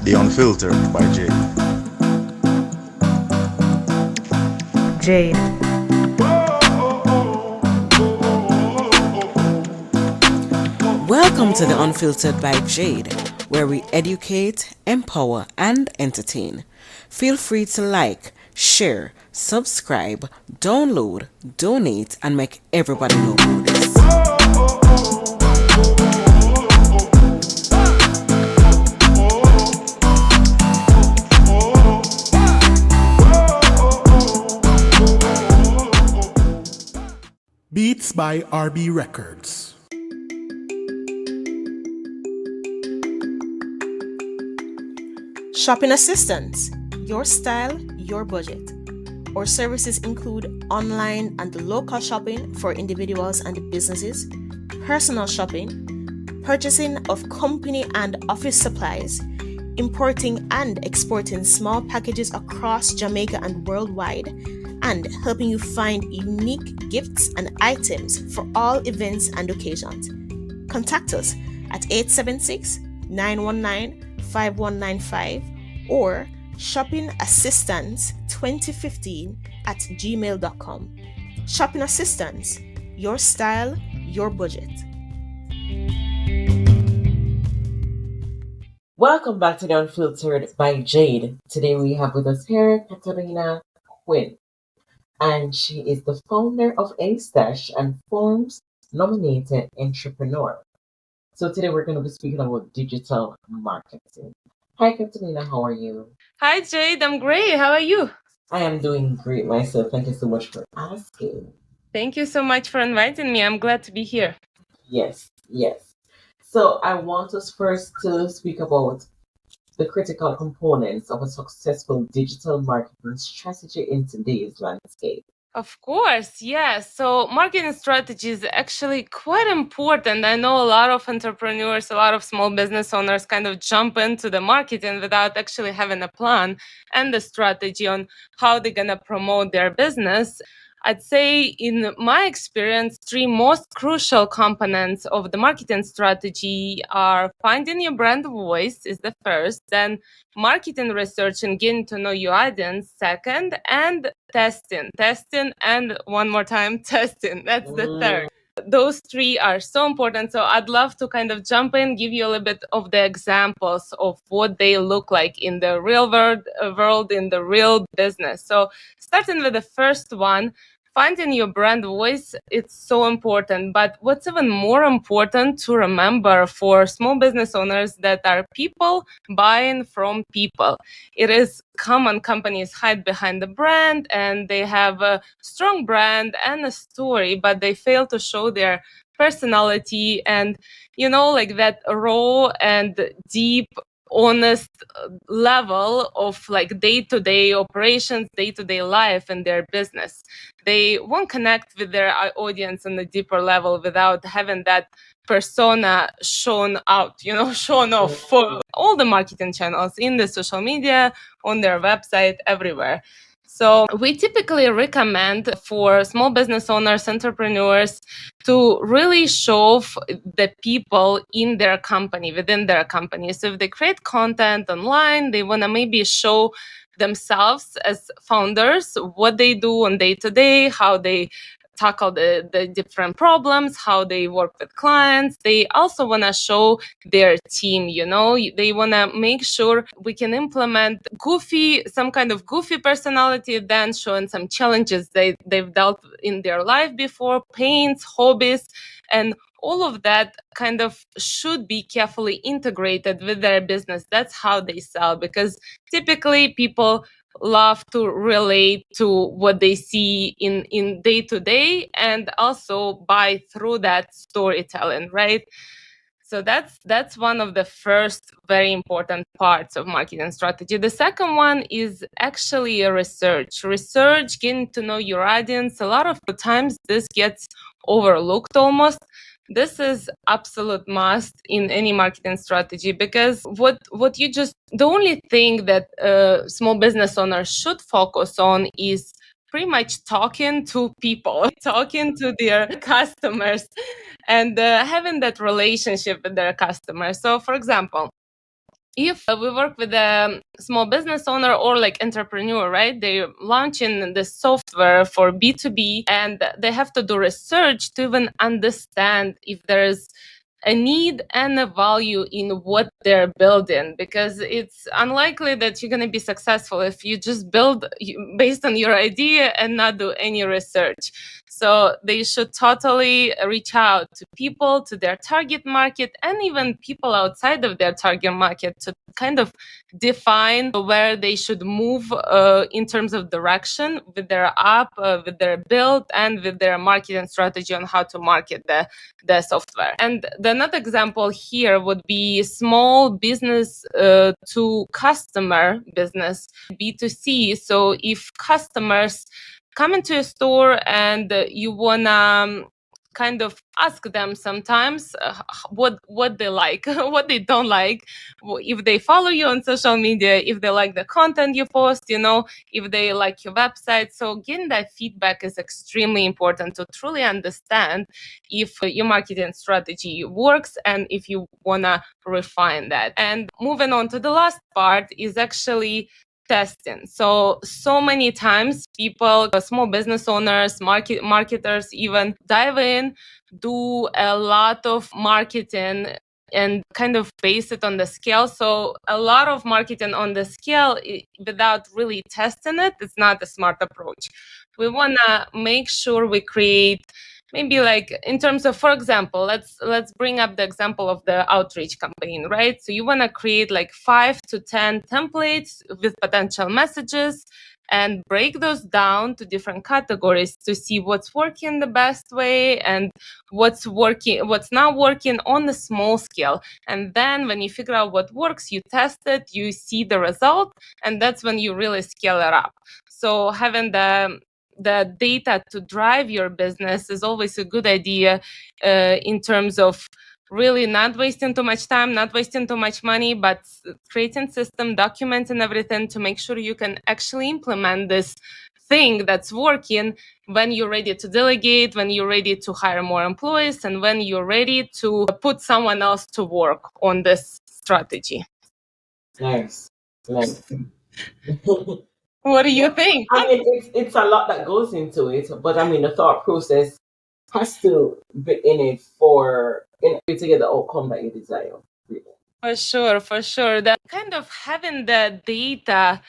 The Unfiltered by Jay. Jade. Welcome to the Unfiltered by Jade, where we educate, empower, and entertain. Feel free to like, share, subscribe, download, donate, and make everybody know about this. Beats by RB Records. Shopping assistance, your style, your budget. Our services include online and local shopping for individuals and businesses, personal shopping, purchasing of company and office supplies, importing and exporting small packages across Jamaica and worldwide, and helping you find unique gifts and items for all events and occasions. Contact us at 876-919-5195 or shoppingassistance2015@gmail.com. Shopping Assistance, your style, your budget. Welcome back to the Unfiltered by Jade. Today we have with us here Kateryna Quinn, and she is the founder of A-Stash and Forms nominated entrepreneur. So today we're going to be speaking about digital marketing. Hi Kateryna, how are you? Hi Jade, I'm great. How are you? I am doing great myself. Thank you so much for asking. Thank you so much for inviting me. I'm glad to be here. Yes. So I want us first to speak about the critical components of a successful digital marketing strategy in today's landscape. Of course, yes. So marketing strategy is actually quite important. I know a lot of entrepreneurs, a lot of small business owners kind of jump into the marketing without actually having a plan and a strategy on how they're going to promote their business. I'd say in my experience, three most crucial components of the marketing strategy are finding your brand voice is the first, then marketing research and getting to know your audience second, and testing, and one more time, testing. That's the third. Those three are so important. So I'd love to kind of jump in, give you a little bit of the examples of what they look like in the real world in the real business. So starting with the first one, finding your brand voice, it's so important. But what's even more important to remember for small business owners that are people buying from people. It is common companies hide behind the brand and they have a strong brand and a story, but they fail to show their personality and, like that raw and deep honest level of like day-to-day operations, day-to-day life in their business. They won't connect with their audience on a deeper level without having that persona shown out, shown off for all the marketing channels in the social media, on their website, everywhere. So we typically recommend for small business owners, entrepreneurs, to really show the people in their company, within their company. So if they create content online, they want to maybe show themselves as founders, what they do on day-to-day, how they tackle the different problems, how they work with clients. They also want to show their team, they want to make sure we can implement some kind of goofy personality, then showing some challenges they've dealt in their life before, pains, hobbies, and all of that kind of should be carefully integrated with their business. That's how they sell, because typically people love to relate to what they see in day to day and also buy through that storytelling, right? So that's one of the first very important parts of marketing strategy. The second one is actually a research, getting to know your audience. A lot of the times this gets overlooked almost. This is absolute must in any marketing strategy, because the only thing that small business owners should focus on is pretty much talking to people, talking to their customers, and having that relationship with their customers. So, for example, if we work with a small business owner or like entrepreneur, right? They're launching the software for B2B and they have to do research to even understand if there's a need and a value in what they're building, because it's unlikely that you're going to be successful if you just build based on your idea and not do any research. So they should totally reach out to people, to their target market, and even people outside of their target market to kind of define where they should move in terms of direction with their app, with their build, and with their marketing strategy on how to market the software. And another example here would be small business to customer business, B2C. So if customers come into a store and you wanna kind of ask them sometimes what they like, what they don't like, if they follow you on social media, if they like the content you post, if they like your website. So getting that feedback is extremely important to truly understand if your marketing strategy works and if you want to refine that. And moving on to the last part is actually testing. So many times people, small business owners, marketers even dive in, do a lot of marketing and kind of base it on the scale. So a lot of marketing on the scale without really testing it, it's not a smart approach. We want to make sure we create maybe like in terms of, for example, let's bring up the example of the outreach campaign, right? So you want to create like 5 to 10 templates with potential messages and break those down to different categories to see what's working the best way and what's not working on a small scale. And then when you figure out what works, you test it, you see the result, and that's when you really scale it up. So having the data to drive your business is always a good idea in terms of really not wasting too much time, not wasting too much money, but creating system, documenting everything to make sure you can actually implement this thing that's working when you're ready to delegate, when you're ready to hire more employees, and when you're ready to put someone else to work on this strategy. Nice. What do you think? I mean, it's a lot that goes into it, but I mean, the thought process has to be in it to get the outcome that you desire. Really. For sure. That kind of having the data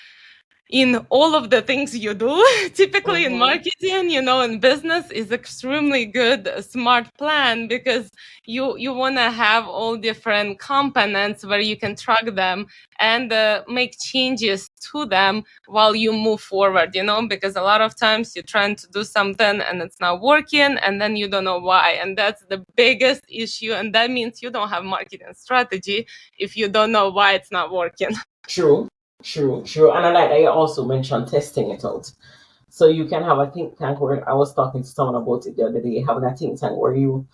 in all of the things you do, typically in marketing, in business, is extremely good, smart plan, because you want to have all different components where you can track them and make changes to them while you move forward, because a lot of times you're trying to do something and it's not working and then you don't know why. And that's the biggest issue. And that means you don't have marketing strategy if you don't know why it's not working. True. And I like that you also mentioned testing it out. So you can have a think tank where I was talking to someone about it the other day, having a think tank where you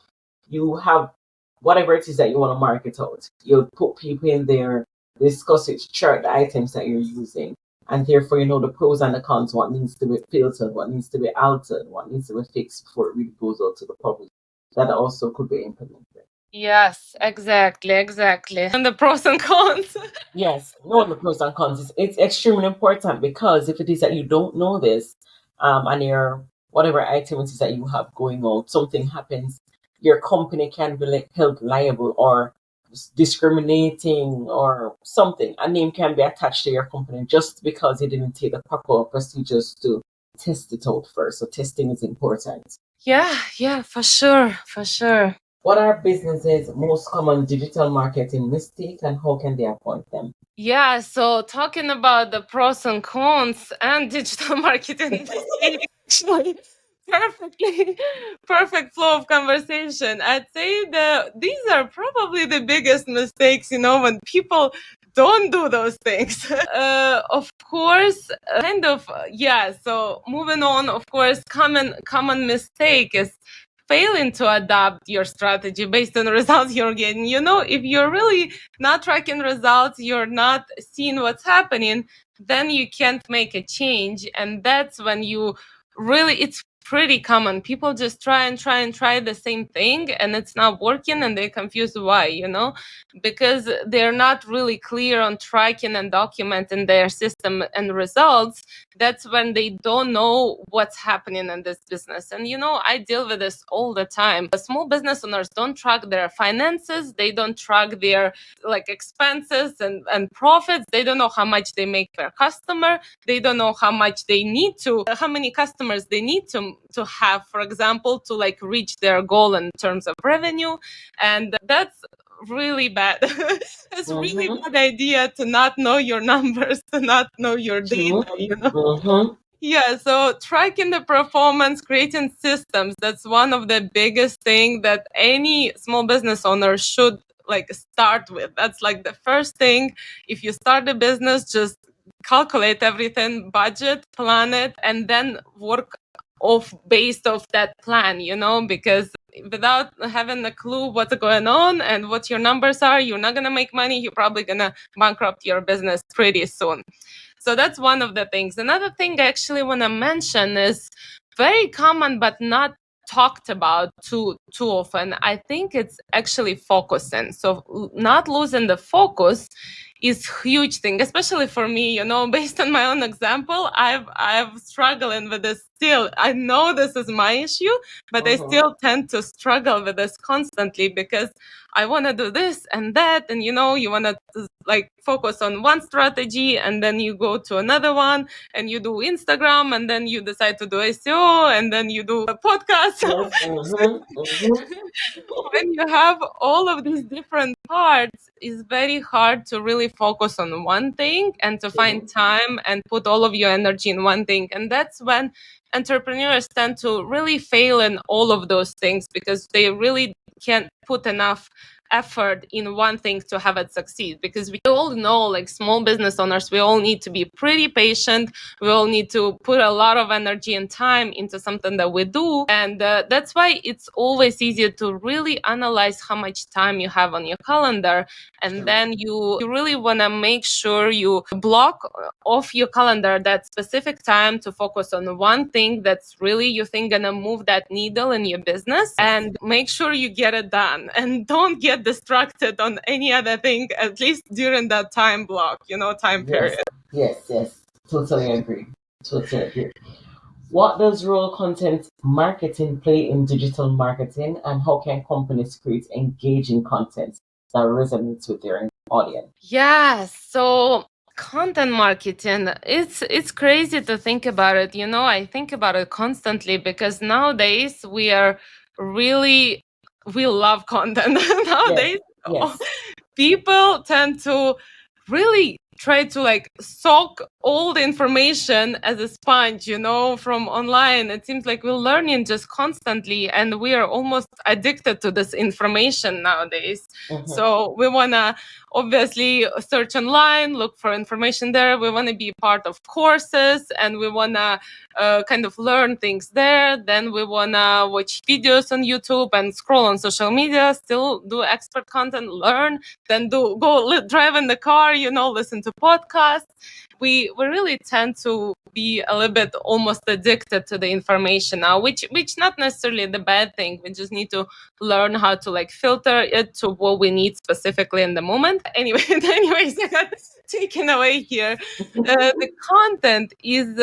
have whatever it is that you want to market out. You put people in there, discuss it, chart the items that you're using, and therefore you know the pros and the cons, what needs to be filtered, what needs to be altered, what needs to be fixed before it really goes out to the public. That also could be implemented. Yes, exactly. And the pros and cons. Yes, knowing the pros and cons it's extremely important, because if it is that you don't know this, and your whatever item it is that you have going out, something happens, your company can be held liable or discriminating or something. A name can be attached to your company just because you didn't take the proper procedures to test it out first. So testing is important. Yeah, for sure. What are businesses' most common digital marketing mistakes and how can they avoid them? Yeah, so talking about the pros and cons and digital marketing, actually perfect flow of conversation. I'd say these are probably the biggest mistakes, when people don't do those things. Of course, so moving on, of course, common mistake is failing to adapt your strategy based on the results you're getting. If you're really not tracking results, you're not seeing what's happening, then you can't make a change. And that's when it's pretty common. People just try the same thing, and it's not working, and they're confused why, because they're not really clear on tracking and documenting their system and results. That's when they don't know what's happening in this business. And I deal with this all the time. Small business owners don't track their finances. They don't track their expenses and profits. They don't know how much they make per customer. They don't know how many customers they need to have, for example, to reach their goal in terms of revenue. And that's really bad. It's really bad idea to not know your numbers, to not know your data. Yeah, so tracking the performance, creating systems, that's one of the biggest thing that any small business owner should start with. That's the first thing. If you start a business, just calculate everything, budget, plan it, and then work based off that plan, because without having a clue what's going on and what your numbers are, you're not going to make money. You're probably going to bankrupt your business pretty soon. So that's one of the things. Another thing I actually want to mention is very common but not talked about too often. I think it's actually focusing. So not losing the focus is huge thing, especially for me, based on my own example. I've struggling with this still. I know this is my issue, but I still tend to struggle with this constantly because I want to do this and that, and you want to focus on one strategy, and then you go to another one, and you do Instagram, and then you decide to do SEO, and then you do a podcast. When you have all of these different parts, it's very hard to really focus on one thing and to find time and put all of your energy in one thing. And that's when entrepreneurs tend to really fail in all of those things, because they really can't put enough effort in one thing to have it succeed. Because we all know, small business owners, we all need to be pretty patient. We all need to put a lot of energy and time into something that we do. And that's why it's always easier to really analyze how much time you have on your calendar. And then you really want to make sure you block off your calendar that specific time to focus on one thing that's really you think gonna move that needle in your business, and make sure you get it done, and don't get distracted on any other thing, at least during that time block, time period. Yes. Totally agree. What does role content marketing play in digital marketing, and how can companies create engaging content that resonates with their audience? Yeah, so content marketing, it's crazy to think about it. I think about it constantly, because nowadays we love content. Nowadays, Yes. people tend to really try to soak all the information as a sponge, from online. It seems like we're learning just constantly, and we are almost addicted to this information nowadays. So we want to obviously search online, look for information there. We want to be part of courses, and we want to kind of learn things there. Then we want to watch videos on YouTube and scroll on social media, still do expert content, learn, then drive in the car, listen to podcasts. We really tend to be a little bit almost addicted to the information now, which not necessarily the bad thing. We just need to learn how to filter it to what we need specifically in the moment. Anyways, I got taken away here. The content is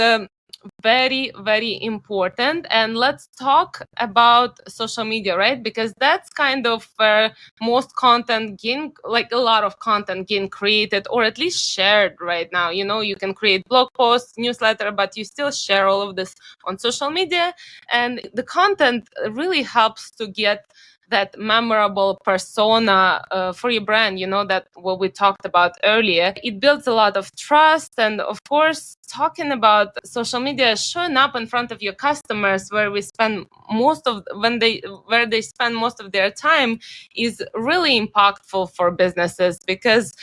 very, very important. And let's talk about social media, right? Because that's kind of where most content a lot of content getting created, or at least shared right now. You can create blog posts, newsletter, but you still share all of this on social media. And the content really helps to get that memorable persona for your brand, that what we talked about earlier. It builds a lot of trust. And of course, talking about social media, showing up in front of your customers where they spend most of their time is really impactful for businesses, because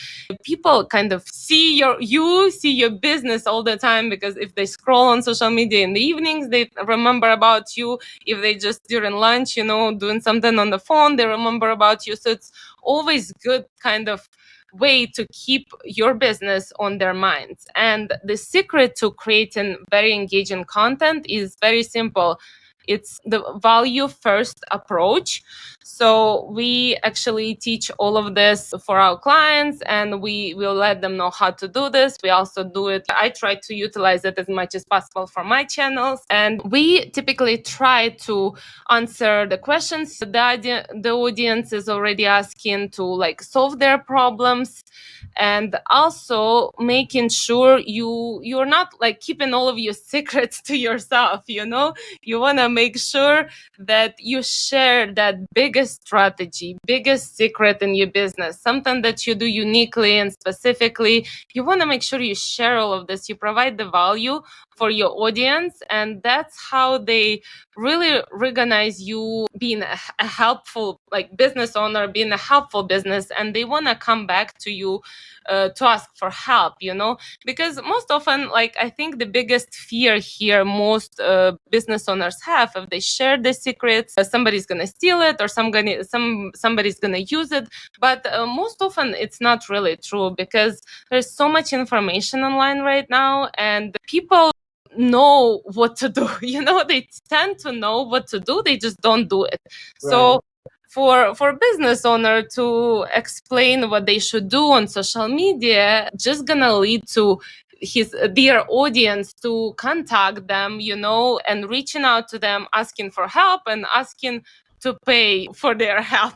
people kind of see your business all the time. Because if they scroll on social media in the evenings, they remember about you. If they just during lunch, doing something on the phone, they remember about you. So it's always good kind of way to keep your business on their minds. And the secret to creating very engaging content is very simple. It's the value first approach. So we actually teach all of this for our clients, and we will let them know how to do this. We also do it. I try to utilize it as much as possible for my channels. And we typically try to answer the questions the audience is already asking, to like solve their problems, and also making sure you're not like keeping all of your secrets to yourself. You want to make sure that you share that biggest strategy, biggest secret in your business, something that you do uniquely and specifically. You want to make sure you share all of this. You provide the value for your audience, and that's how they really recognize you being a helpful like business owner, being a helpful business, and they want to come back to you to ask for help. Because most often, like, I think the biggest fear here most business owners have, if they share the secrets, somebody's gonna steal it, or somebody's gonna use it. But most often it's not really true, because there's so much information online right now, and people know what to do. They tend to know what to do, they just don't do it. So for business owner to explain what they should do on social media, just gonna lead to their audience to contact them, and reaching out to them, asking for help and asking to pay for their help.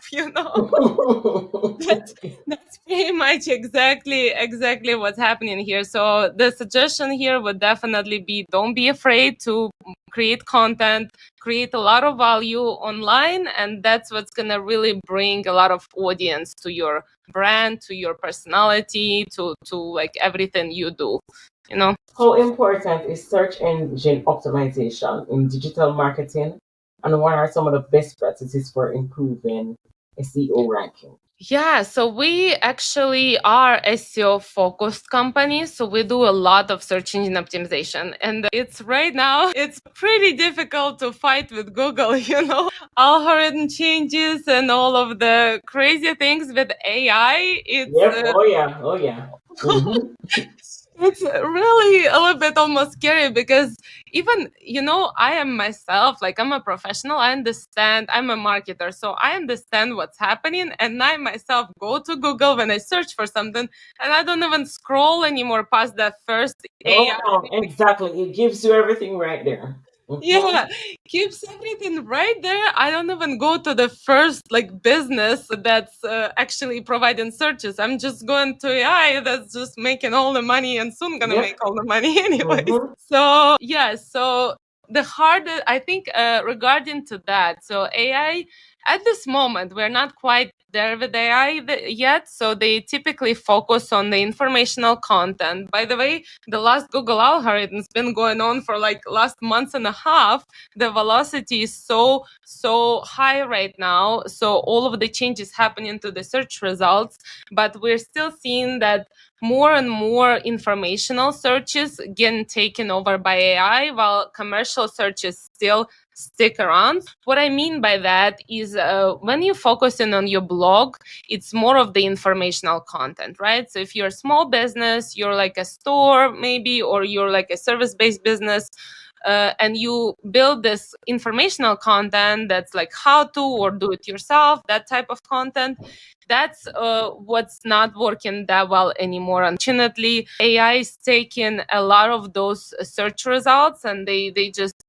That's pretty much exactly what's happening here. So the suggestion here would definitely be, don't be afraid to create content, create a lot of value online, and that's what's gonna really bring a lot of audience to your brand, to your personality, to like everything you do. How important is search engine optimization in digital marketing, and what are some of the best practices for improving SEO ranking? Yeah, so we actually are SEO focused company. So we do a lot of search engine optimization. And right now, it's pretty difficult to fight with Google, algorithm changes and all of the crazy things with AI. Yep. Oh yeah. Mhm. It's really a little bit almost scary, because even, I am myself, like, I'm a professional, I'm a marketer, so I understand what's happening. And I myself go to Google when I search for something, and I don't even scroll anymore past that first AI. Oh, exactly. It gives you everything right there. Yeah, keeps everything right there. I don't even go to the first like business that's actually providing searches. I'm just going to AI that's just making all the money and soon gonna Yep. make all the money anyways. Mhm. So yeah, so the hardest, I think, regarding to that, so AI at this moment we're not quite there with AI yet. So they typically focus on the informational content. By the way, the last Google algorithm's been going on for like last month and a half. The velocity is so high right now. So all of the changes happening to the search results, but we're still seeing that more and more informational searches getting taken over by AI, while commercial searches still stick around. What I mean by that is when you're focusing on your blog, it's more of the informational content, right? So if you're a small business, you're like a store maybe, or you're like a service-based business, and you build this informational content that's like how to or do it yourself, that type of content, that's what's not working that well anymore. Unfortunately, AI is taking a lot of those search results, and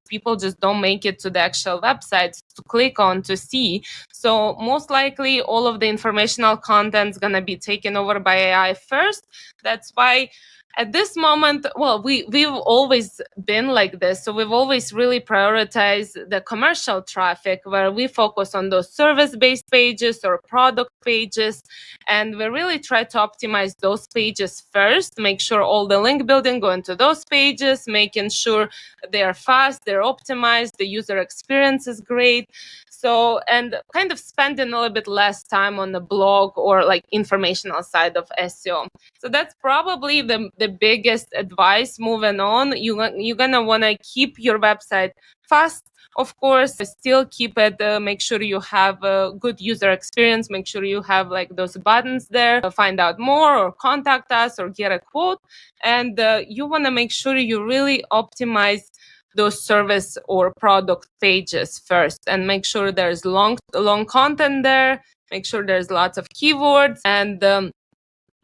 people just don't make it to the actual website to click on to see. So most likely all of the informational content is going to be taken over by AI first. That's why at this moment, well, we've always been like this. So we've always really prioritized the commercial traffic, where we focus on those service-based pages or product pages, and we really try to optimize those pages first, make sure all the link building go into those pages, making sure they're fast, they're optimized, the user experience is great. So, and kind of spending a little bit less time on the blog or like informational side of SEO. So that's probably the biggest advice moving on. You're gonna want to keep your website fast, of course, still keep it, make sure you have a good user experience, make sure you have like those buttons there, find out more or contact us or get a quote. And you want to make sure you really optimize those service or product pages first, and make sure there's long content there, make sure there's lots of keywords, and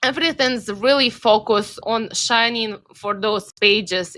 everything's really focused on shining for those pages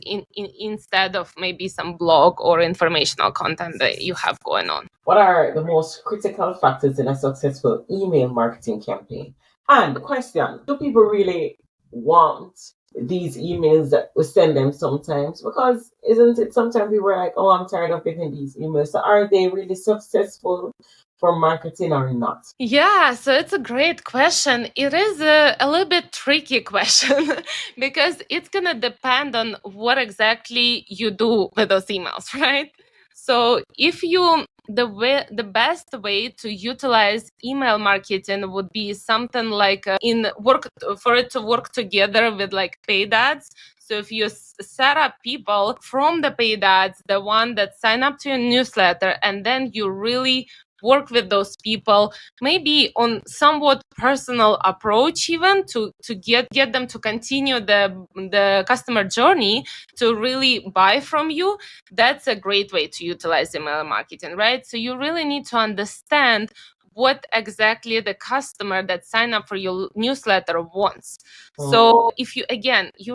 instead of maybe some blog or informational content that you have going on. What are the most critical factors in a successful email marketing campaign? And the question, do people really want these emails that we send them sometimes? Because isn't it sometimes people are like, oh, I'm tired of getting these emails. So are they really successful for marketing or not? Yeah, so it's a great question. It is a little bit tricky question because it's going to depend on what exactly you do with those emails, right? So if you the best way to utilize email marketing would be something like for it to work together with like paid ads. So if you set up people from the paid ads, the one that sign up to your newsletter, and then you really work with those people, maybe on somewhat personal approach, even to get them to continue the customer journey to really buy from you. That's a great way to utilize email marketing, right? So you really need to understand what exactly the customer that signed up for your newsletter wants. So if you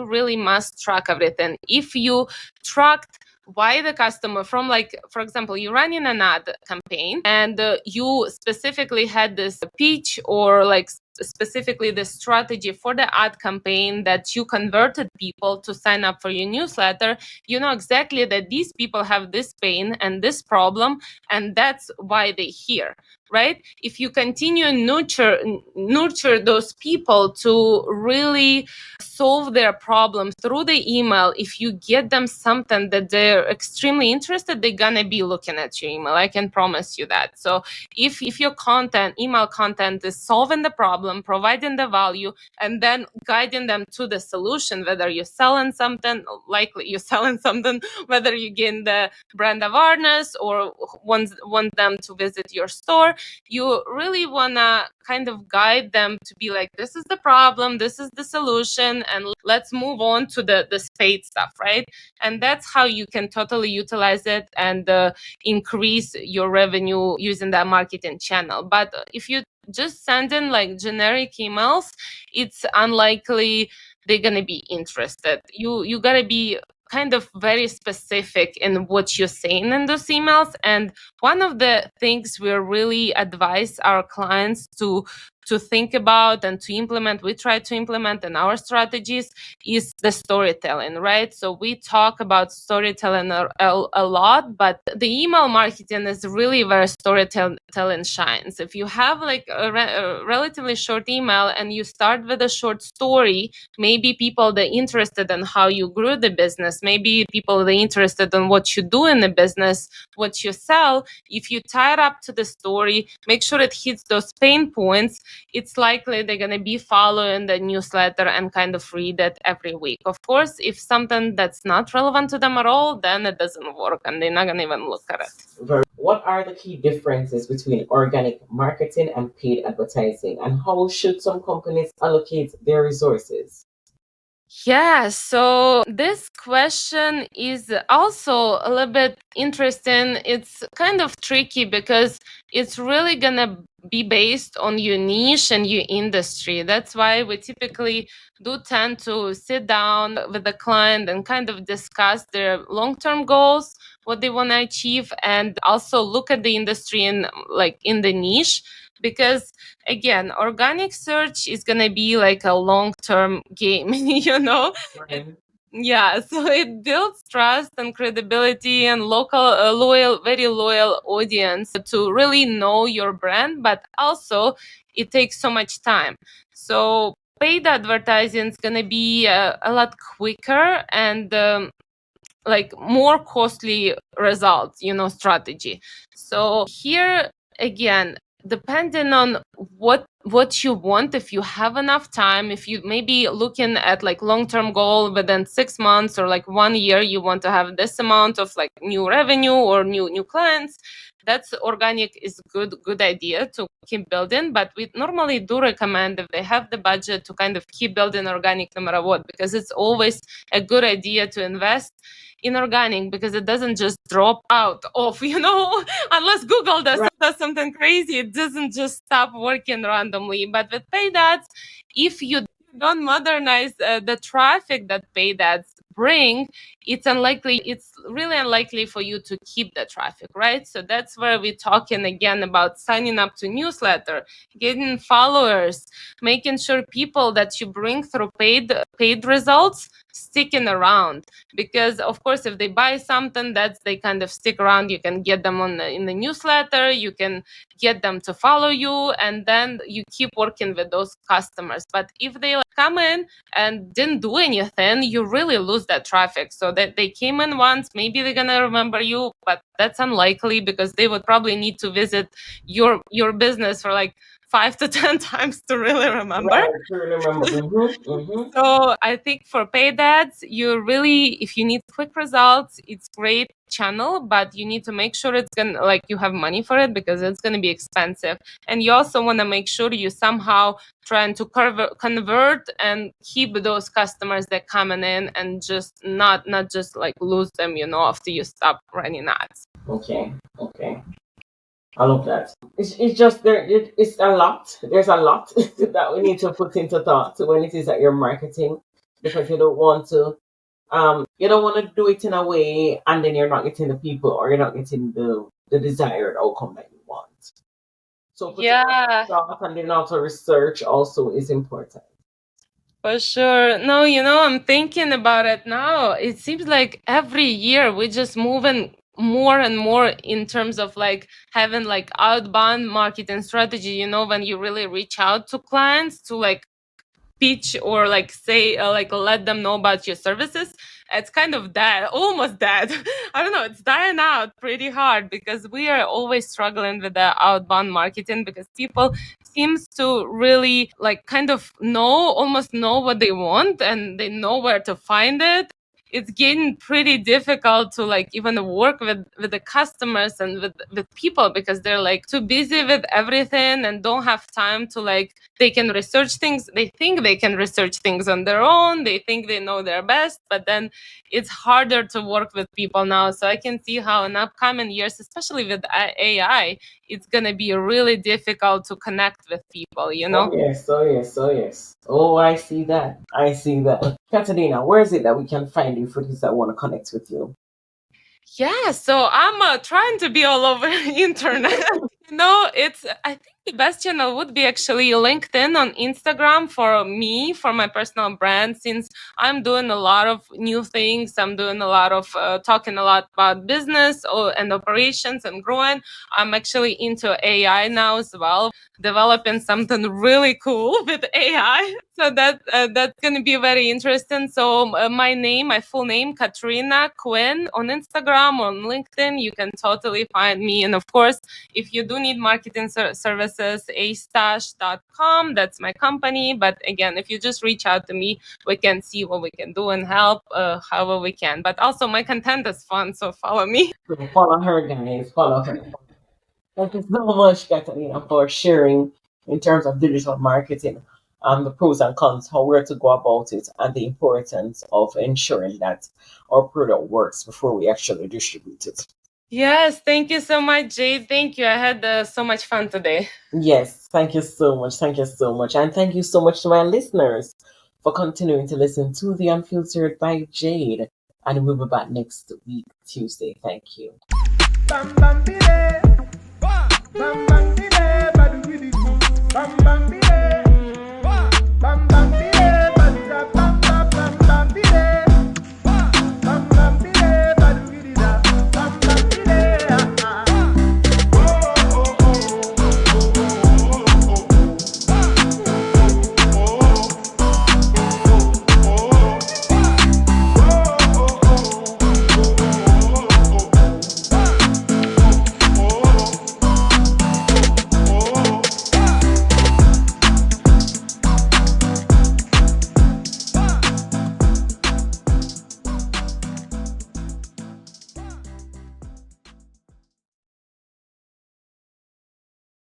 really must track everything. If you tracked why the customer from, like, for example, you're running an ad campaign and you specifically had this pitch or like specifically the strategy for the ad campaign that you converted people to sign up for your newsletter, you know exactly that these people have this pain and this problem, and that's why they're here, right? If you continue nurture those people to really solve their problems through the email, if you get them something that they're extremely interested, they're gonna be looking at your email. I can promise you that. So if your email content is solving the problem, providing the value, and then guiding them to the solution, whether you're selling something, likely you're selling something, whether you gain the brand awareness or want them to visit your store, you really wanna kind of guide them to be like, this is the problem, this is the solution, and let's move on to the paid stuff, right? And that's how you can totally utilize it and increase your revenue using that marketing channel. But if you just send in like generic emails, it's unlikely they're gonna be interested. You gotta be kind of very specific in what you're saying in those emails. And one of the things we really advise our clients to think about and to implement, we try to implement in our strategies, is the storytelling, right? So we talk about storytelling a lot, but the email marketing is really where storytelling shines. If you have like a relatively short email and you start with a short story, maybe people that are interested in how you grew the business, maybe people that are interested in what you do in the business, what you sell, if you tie it up to the story, make sure it hits those pain points, it's likely they're going to be following the newsletter and kind of read it every week. Of course, if something that's not relevant to them at all, then it doesn't work and they're not going to even look at it. What are the key differences between organic marketing and paid advertising, and how should some companies allocate their resources? Yeah, so this question is also a little bit interesting. It's kind of tricky because it's really going to be based on your niche and your industry. That's why we typically do tend to sit down with the client and kind of discuss their long-term goals, what they want to achieve, and also look at the industry and like in the niche. Because again, organic search is going to be like a long-term game, you know? Right. Yeah, so it builds trust and credibility and local, very loyal audience to really know your brand, but also it takes so much time. So paid advertising is going to be a lot quicker and like more costly results, strategy. So here again, depending on what you want, if you have enough time, if you maybe looking at like long-term goal within 6 months or like 1 year, you want to have this amount of like new revenue or new clients, that's organic is good idea to keep building. But we normally do recommend, if they have the budget, to kind of keep building organic no matter what, because it's always a good idea to invest in organic, because it doesn't just drop out of, unless Google does something crazy, it doesn't just stop working randomly. But with paid ads, if you don't modernize the traffic that paid ads bring, it's really unlikely for you to keep the traffic, right? So that's where we're talking again about signing up to newsletter, getting followers, making sure people that you bring through paid results sticking around. Because of course, if they buy something, that's they kind of stick around. You can get them in the newsletter, you can get them to follow you, and then you keep working with those customers. But if they come in and didn't do anything, you really lose that traffic. So that they came in once, maybe they're gonna remember you, but that's unlikely, because they would probably need to visit your business for like 5 to 10 times to really remember. Right, to remember. So I think for paid ads, if you need quick results, it's great channel, but you need to make sure it's gonna you have money for it, because it's gonna be expensive. And you also want to make sure you somehow trying to convert and keep those customers that coming in, and just not just lose them, after you stop running ads. Okay. I love that. It's just it's a lot. There's a lot that we need to put into thought when it is that you're marketing, because you don't want to do it in a way and then you're not getting the people, or you're not getting the desired outcome that you want. So thought and then also research also is important. For sure. No, I'm thinking about it now. It seems like every year we're just moving more and more in terms of having outbound marketing strategy, when you really reach out to clients to pitch or say let them know about your services. It's kind of dead, almost dead. I don't know, it's dying out pretty hard, because we are always struggling with the outbound marketing, because people seems to really almost know what they want, and they know where to find it. It's getting pretty difficult to even work with the customers and with people, because they're too busy with everything and don't have time to they can research things. They think they can research things on their own. They think they know their best, but then it's harder to work with people now. So I can see how in upcoming years, especially with AI, it's going to be really difficult to connect with people, Oh yes. Oh, I see that. Kateryna, where is it that we can find you for those that want to connect with you? Yeah, so I'm trying to be all over internet. I think the best channel would be actually LinkedIn on Instagram for me, for my personal brand, since I'm doing a lot of new things. I'm doing a lot of talking a lot about business and operations and growing. I'm actually into AI now as well, developing something really cool with AI. So that's going to be very interesting. So my full name, Kateryna Quinn, on Instagram, on LinkedIn, you can totally find me. And of course, if you do need marketing services, astash.com, that's my company. But again, if you just reach out to me, we can see what we can do and help however we can. But also my content is fun, so follow me. So follow her, guys. Follow her. Thank you so much, Kateryna, for sharing in terms of digital marketing, the pros and cons, how we're to go about it, and the importance of ensuring that our product works before we actually distribute it. Yes, thank you so much, Jade. Thank you. I had so much fun today. Yes, thank you so much. Thank you so much. And thank you so much to my listeners for continuing to listen to The Unfiltered by Jade. And we'll be back next week, Tuesday. Thank you. Bam, bam, bam, bam, bam, bam, bam, bam, bam, bam, bam, bam,